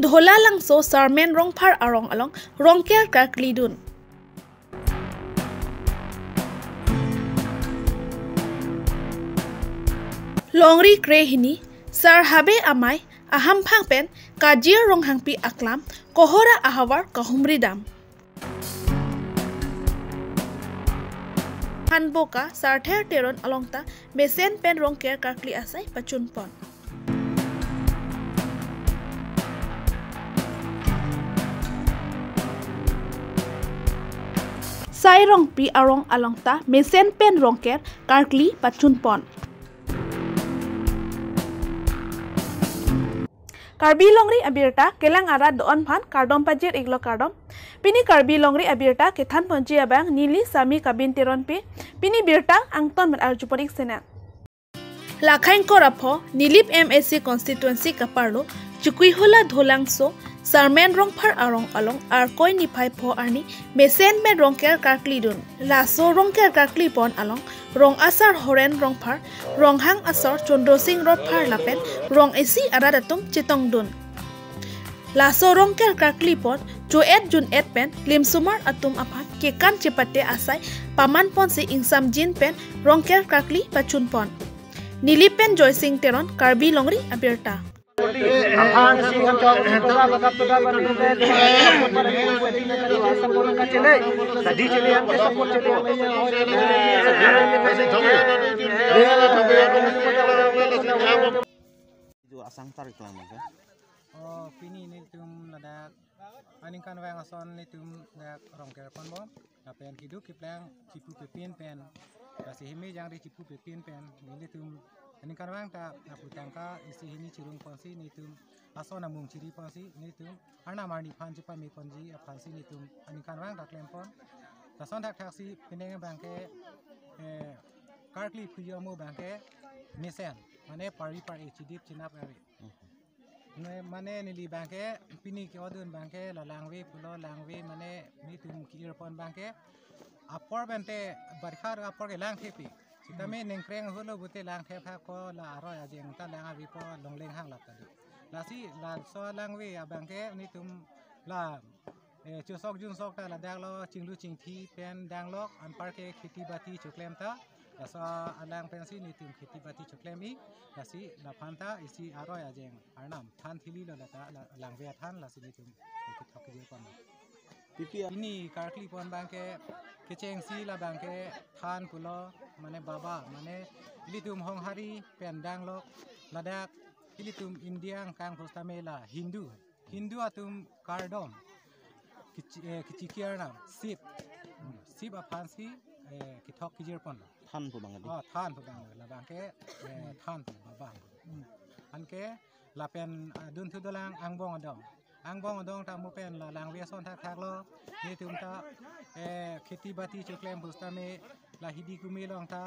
dhola langso sarmen rongphar arong along rongker karklidun. Longri krehini sar habe amai aham phang pen kajir rong hangpi aklam kohora ahawar kahumridam. Hanboka sarther teron alongta mesen pen rongker karkli asai pachun pon. Sai rong pi arong alongta mesen pen rongker karkli pachun pon. Karbi Longri Abirta kelang arad doon pan kardom pajir iglo kardom. Pini Karbi Longri Abirta kethan ponji abang nili sami kabin teron pi pini birta angton mer arjuporik sena. Lakhain korapho nilip MSC constituency kaparlo chukui hola dholangso sarmen rongphar arong along arkoi niphai pho arni mesen men rongker karklidun laso rongker karkli pon along rong asar horen rongphar ronghang asar chondosing rotphar lapen rong esi aradatum chitongdun laso rongker karkli pon joet jun et pen limsumar atum aphat kekan chepate asai paman pon si ingsam jin pen rongker karkli pachun pon nilipen joysing teron Karbi Longri Abirta. Pini ni tum ladak aningkan wang ason ni tum dak rongker pon bo apen hidup kiplang cipu pepin pen kasih himi jang di cipu pepin pen ni tum aningkan wang ta aku tangka isi ini cirung ponsi ni tum ason amung ciri ponsi ni tum arna marni pan cepa mi ponji apansi ni tum aningkan wang tak lempon tason tak taksi pineng bangke karkli puyomu bangke mesen mane pari pari cidip cinap ari mane nili bangke pini ke odun bangke la langwe pulo langwe mane ni tum ki irpon bangke apor bante barkhar apor ke lang thepi Kami nengkreng hulu bute lang thep ko la roy ajeng ta lang avi ko longleng hang lat tadi. La si la so lang we abangke ni tum la chu sok jun sok ta la dang lo chinglu chingthi pen dang lok an parke khiti bati chuklem ta la so alang pen si ni tum khiti bati chuklem I la si la phanta isi aroy ajeng arnam than thili la ta lang we than la si ni tum ki thok je kon. Ini karkli pon bangke keceng si la bangke than pulo mane baba mane ilitum hong hari pendang lok ladak ilitum indiang kang postamela hindu atum kardom kichikiarna sip apansi kithok kijir pon than pu bang than pu bang la bangke than baba anke la pen dun thu dolang angbong adong ta mu pen la lang we son thak lo ni tum ta kheti bati chuklem postame la hidi kumi long ta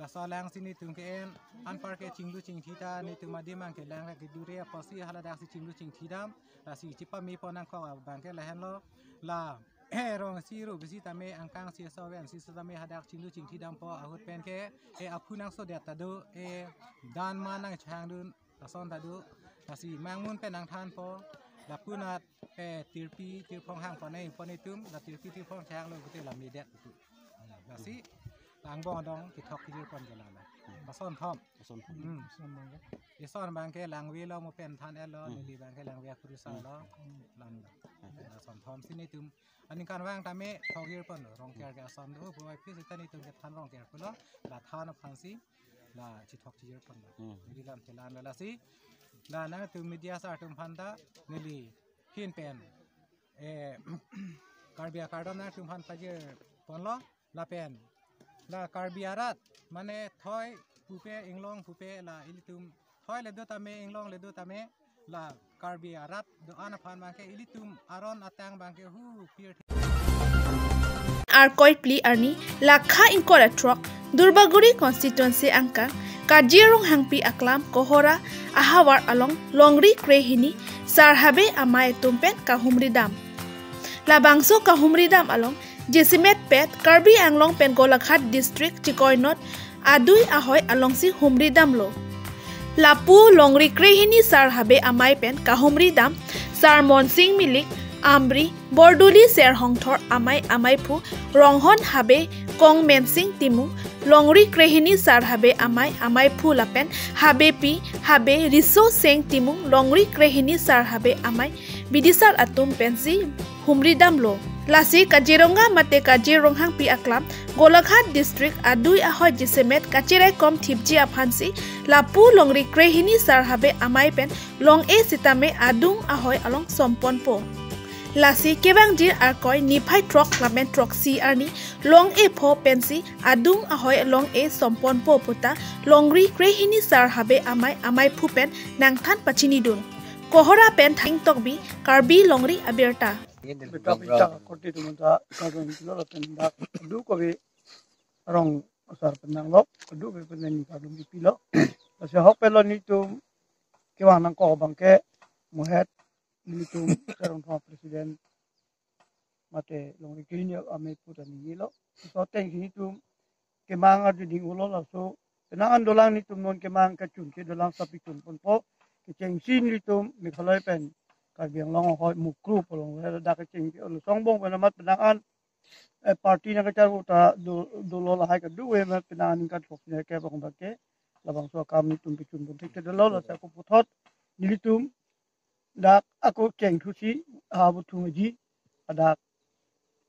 la salang sini tum ke en an parke chinglu chingthi ta ni tum adimang ke lang ke dure posi hala dak si chinglu chingthi dam la si chipa mi ponang ko bangke la hen lo la rong si ru bisi tame angkang si sawen si tame hadak chinglu chingthi dam po ahut pen ke apunang so det ta do dan manang chang dun la son ta do la si mangmun pen ang than po la punat tirpong hang ponai tum la tirpong chang lo bute la mi det tu la si lang bong dong ki thok ki pon gala la ma son thom i son bang ke lang wi lo mo pen than el lo ni bang ke lang wi khuru sa lo lan la son thom si ni tum aning kan wang ta me thok ki pon rong kya ga son do bo ai pi ta ni tum ke than rong kya pu lo la than phang si la chi thok ki pon ni lam telan la si la na tu media sa tum phanda nili hin pen karbia kardom na tum phan paje ponlo la pen la karbiarat mane thoi pupe inglong pupe la ilitum thoi le do tame inglong le do tame la karbiarat do ana phan bangke ilitum aron atang bangke hu pier arkoi pli arni lakha inkora truck durbaguri constituency angka kajirong hangpi aklam kohora ahawar along longri krehini sarhabe amai tumpen kahumri dam labangso kahumri dam along jesimet pet Karbi Anglong pen Golaghat district Chikoinot adui ahoy alongsi humri dam lo lapu longri krehini sarhabe amai pen kahumri dam Sarmon Singh Milik Amri Borduli Ser Hongthor Amai Pu Ronghon Habe Kong Men Singh Timu Longri Krehini Sar Habe Amai Pu Lapen Habe Pi Habe Riso Seng Timu Longri Krehini Sar Habe Amai Bidisar Atum Pensi Humri Damlo Lasi Kajironga Mate Kajironghang Pi Aklam Golaghat District Adui Ahoy Jisemet Kachirai Kom Thipji Aphansi Lapu Longri Krehini Sar Habe Amai Pen Long E Sitame Adung Ahoy Along Sompon Po Lasi Kebang Jir Arkoi Nipai Trok Lamen Trok Si Arni Long E Po Pensi Adung Ahoy Long E Sompon Po Puta Longri Krehini Sar Habe Amai Pupen Nangthan Pachinidun Kohora Pen Thang Tokbi Karbi Longri Abirta Bita korti tumunta kadon kilo tenda du ko be rong asar penang lok du be penani kadon pilo sa hopelo ni tu kewanang ko bangke muhet ni tu serong pa presiden mate longri kini ame putan ni lo so teng ni tu kemang adu ding ulo la so penangan dolang ni tu non kemang kacun ke dolang sapi tun pun po keceng sin ni tu mi khalai pen Karbi Longri mukru polong dak cing ulu songbong penamat penangan parti na kacar uta dolo lahai ka duwe ma penangan kat foknya ke bang bake labang so kami tum picun pun tik dolo sa ko puthot nilitum dak aku ceng thusi habu thungaji adak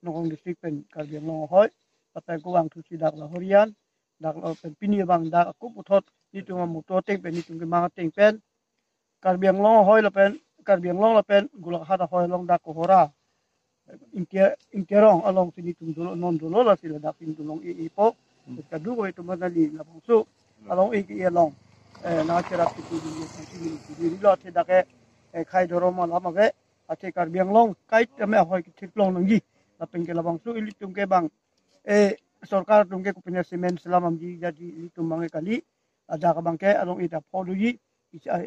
nongong district pen Karbi Longri patai ko wang thusi dak lahorian dak pen pini bang dak aku puthot nitum muto teng pen nitum ke ma teng pen Karbi Longri la pen Karbi Longri pen gulak hata hoy long dak kohora ingkerong along sini tum dulu non dulu la sila dak pin tulong ipo kadu ko itu manali la bangsu along i long na cerap itu di lo te dak khai doroma la mage ate Karbi Longri kai tame hoy ki long ngi la pen ke la bangsu ili tum ke bang sarkar tum ke punya semen selamam ji jadi itu mangai kali ada ka bangke along ita phoduji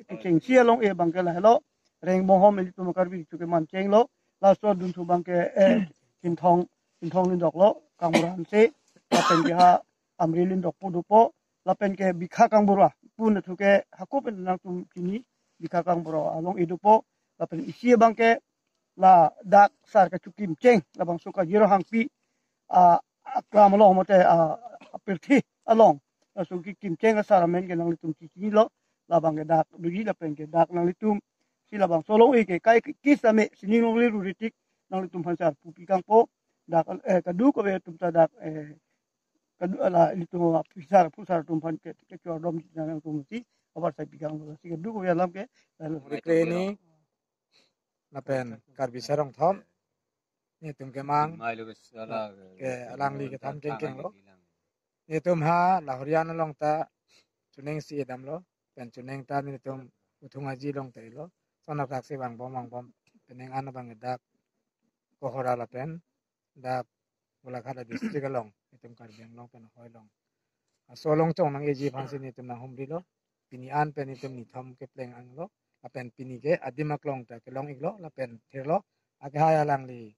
kecengsi along bangke la hello reng mohom ili tu Karbi chuke man cheng lo la so dun tu bangke kin thong lin dok lo kangburan se la pen ke ha amri lin dok pu du po la pen ke bikha kangbura pun tu ke haku pen nang tum kini bikha kangbura along idu po la pen isi bangke la dak sar ka chukim cheng la bang suka jiro hang pi akram lo mote apirthi along la su ki kim cheng sar men ke nang tum kini lo la bang ke dak du ji la pen ke dak nang tum sila bang solo ke kai kisame sining li ruritik nang tum hansar pupi kang po dak kadu ko be tum dak kadu ala itu pusar tum pan ke dom nang tum si abar sai pikang lo si kadu ko ya lam ke ini napen Karbi serong thom ni tum ke mang ke alang li ke tham keng lo ni tum ha lahorian long ta chuneng si edam lo pen chuneng ta ni tum uthungaji long tai lo Sona kaksi bang bom peneng ana bang dak kohora la pen dak bulakada district along itum Karbi long pen hoy long solong chong nang eji phangsi ni tum nang humri lo pini an pen itum ni thom ke pleng ang lo apen pini ke adimak long ta ke long iglo la pen thirlo age haya lang li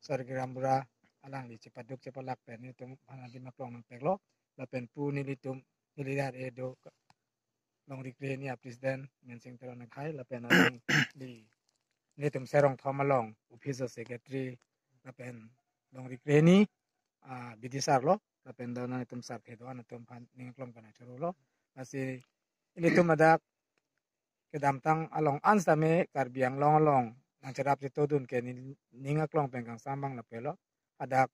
sargrambura alang li cepaduk cepalak pen itum adimak long nang peklo la pen pu ni litum nilidar edo Longri Krehini presiden mensing teron khai la pen alang di nitum serong thomalong officer secretary la pen Longri Krehini bidisar lo la pen dona nitum sar thedo anatum phan ninglong kana chulo asi ilitum adak kedam tang along ansame Karbi Longri nang cerap todun ke ningaklong pengkang sambang la pelo adak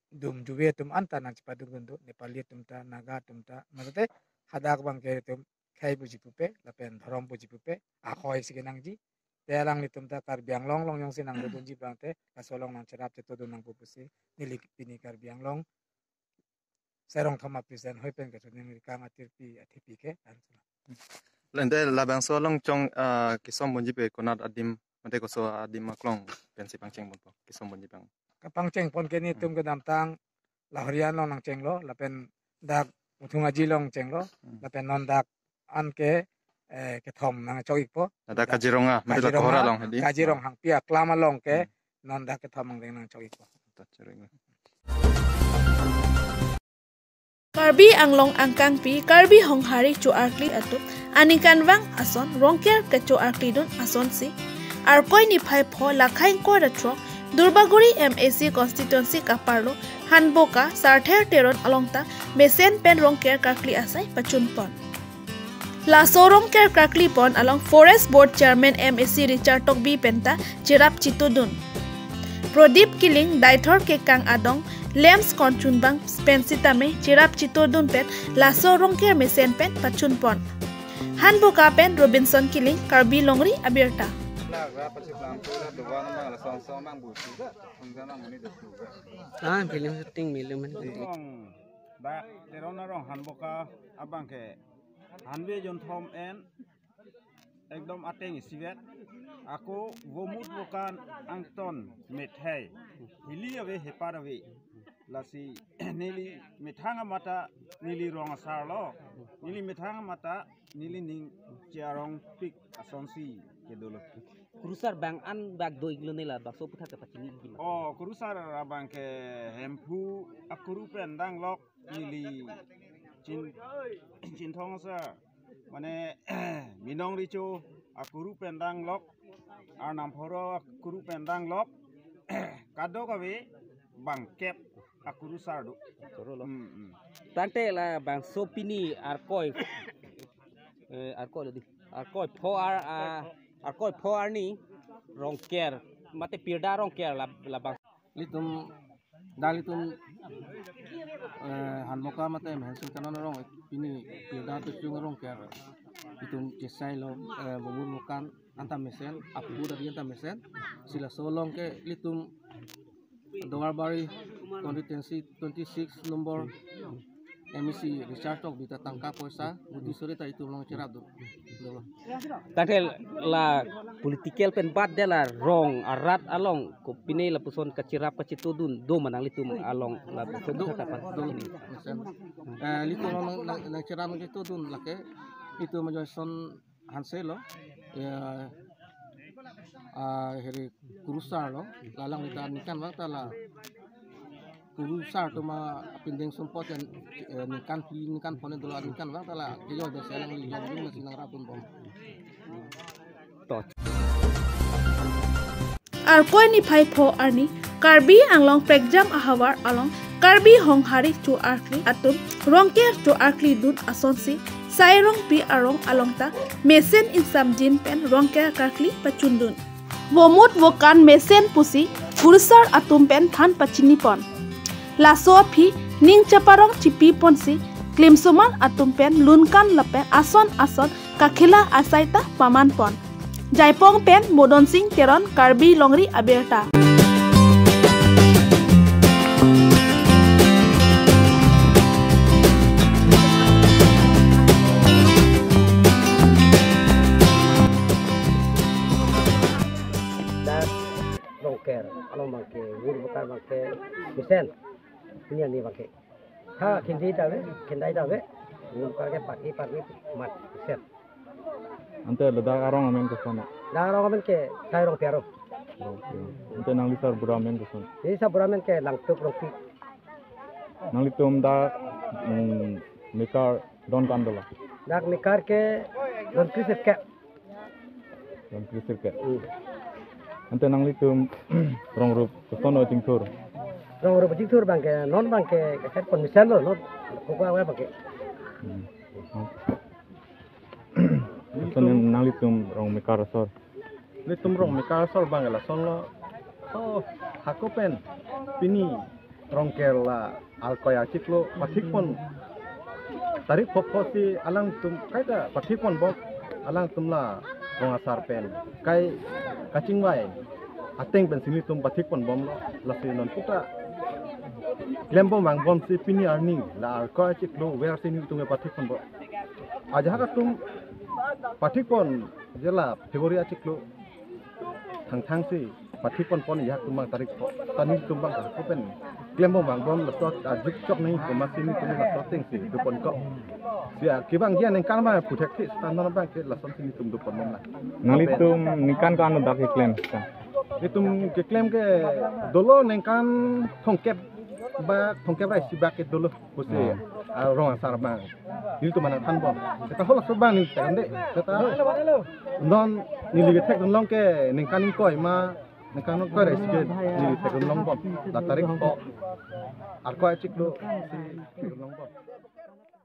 dum juwe tum anta nang cepaduk bentuk Nepali tum ta naga tum ta maksudnya hadak bang ke tum khai puji pupe lapen dharom puji pupe ahoy sigenang ji telang ni tum ta Karbi Longri yong sinang dun ji bang te kasolong nang cerap te todun nang pupusi nilik pini Karbi Longri serong thama presiden hoi pen ke ning rikang atirpi athipi ke lende labang so long chong kisom bonji pe konat adim mate ko so adim maklong pensi pangcheng bon kisom bonji bang kapang cheng pon ke ni tum ke dam tang lahorian long nang cheng lo lapen dak uthungaji long cheng lo lapen non dak an ke thom nang choik po ada kajironga mate ko hora long hedi kajirong hang pia klama long ke non dak ke thom nang choik po Karbi anglong angkang pi Karbi honghari chu arkli atu anikanwang ason rongker ke chu arkli dun ason si arkoi ni phai pho lakhai ko ratro Durbaguri MAC constituency kaparlo hanboka sarther teron alongta mesen pen rongker kakli asai pachun pon la sorong ker kakli pon along forest board chairman MAC Richard Tokbi penta chirap chitudun Prodip Kiling Daithor ke kang adong Lems konchun bang pensitame chirap chitodun pen laso rongker mesen pen pachun pon hanboka pen Robinson Kiling Karbi Longri Abirta film syuting milim ba terona rong hanboka abang ke hanbe jon thom en ekdom ateng sivet aku gomut bukan angton methai hili ave hepar ave lasi nili methanga mata nili rong asarlo nili methanga mata nili ning chiarong pik asonsi kedolo kurusar bang an bag doi kilo nila bakso putha ke pachini gila oh kurusar abang ke hempu akuru pendang lok nili chin thong sa mane minong richo akuru pendang lok arnam phoro akuru pendang lok kado kawe bang kep akuru sardu sorolo tante la bang sopini arkoi arkoi pho arni rongker mate pirda rongker la bang litum dalitum hanmoka mate mhensun kanon rong pini pirda tu chung rongker itum jesai lo bumun mukan anta mesen apu dari anta mesen sila solong ke litum Dongarbari constituency 26 nomor MAC Richard Tok bita tangka poisa budi sore ta itu long cerap do tadel la political pen bat de la rong arat along ko pinay la puson kacirap kacitudun do manang litum along la puson do tapan do litum nang cerap kacitudun lake itu majoson hanselo ya heri kurusar lo lalang kita nikan bang tala kurusar tu ma pindeng sumpot dan nikan pone dulu nikan bang tala kiyo de selang li jom masih nang rapun bom arkoi ni phai pho arni Karbi anglong prekjam ahawar along Karbi honghari chu arkli atum rongker chu arkli dun asonsi sairong pi arong alongta mesen insam jin pen rongker karkli pachundun Womut wokan mesen pusi kurusar atum pen than pachini pon laso phi ning chaparong chipi ponsi klimsuman atum pen lunkan lapen ason kakhila asaita paman pon jaipong pen modon sing teron Karbi Longri Abirta along bangke wur bakar bangke mesen ini bangke ha kendai dawe wur bakar ke pagi mat mesen ante ledak arong amen ko sono darong amen ke sairong piaro ante nang lisar buramen ko sono ini saburamen ke langtuk rongpi nang litum da mikar don kandola dak mikar ke don krisep ke ante nang litum rong rup ko sono tingtur rong rup tingtur bangke non bangke ket pon misal lo non ko awe bangke sono nang litum rong mikar sor bang la solo oh hakopen pini rongker la alkoya ciklo patik pon tarik poposi alang tum kaita patik pon bok alang tumla rong asar pen kai kacing wai ateng pen sini tum patik pon bom la non puta lembo mang bom si pini arning la alkoya ciklo wer sini tum patik pon bok aja ka tum patik pon jela februari ciklo thang si patik pon ya tumang tarik tani tumbang ko pen lembo mang bom la to ajik chok nei ko masini tum la to teng si du pon ko sia kibang gian en kan ma putek ti standar bang ke la son sini tum du pon mom la nang litum nikan kan dak iklen itum ke claim ke dolo neng kan thongkep rai si ba ke dolo ko se rong asar bang nil tu mana tan bom kita hola sobang nil tende kita non nil ge tek long ke ningkan koi ma ningkan koi res ke nil tek long bom la tarik ko ar ko achik lo si long bom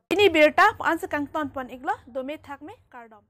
Ini birta an sekang ton pon iglo domi thak me kardom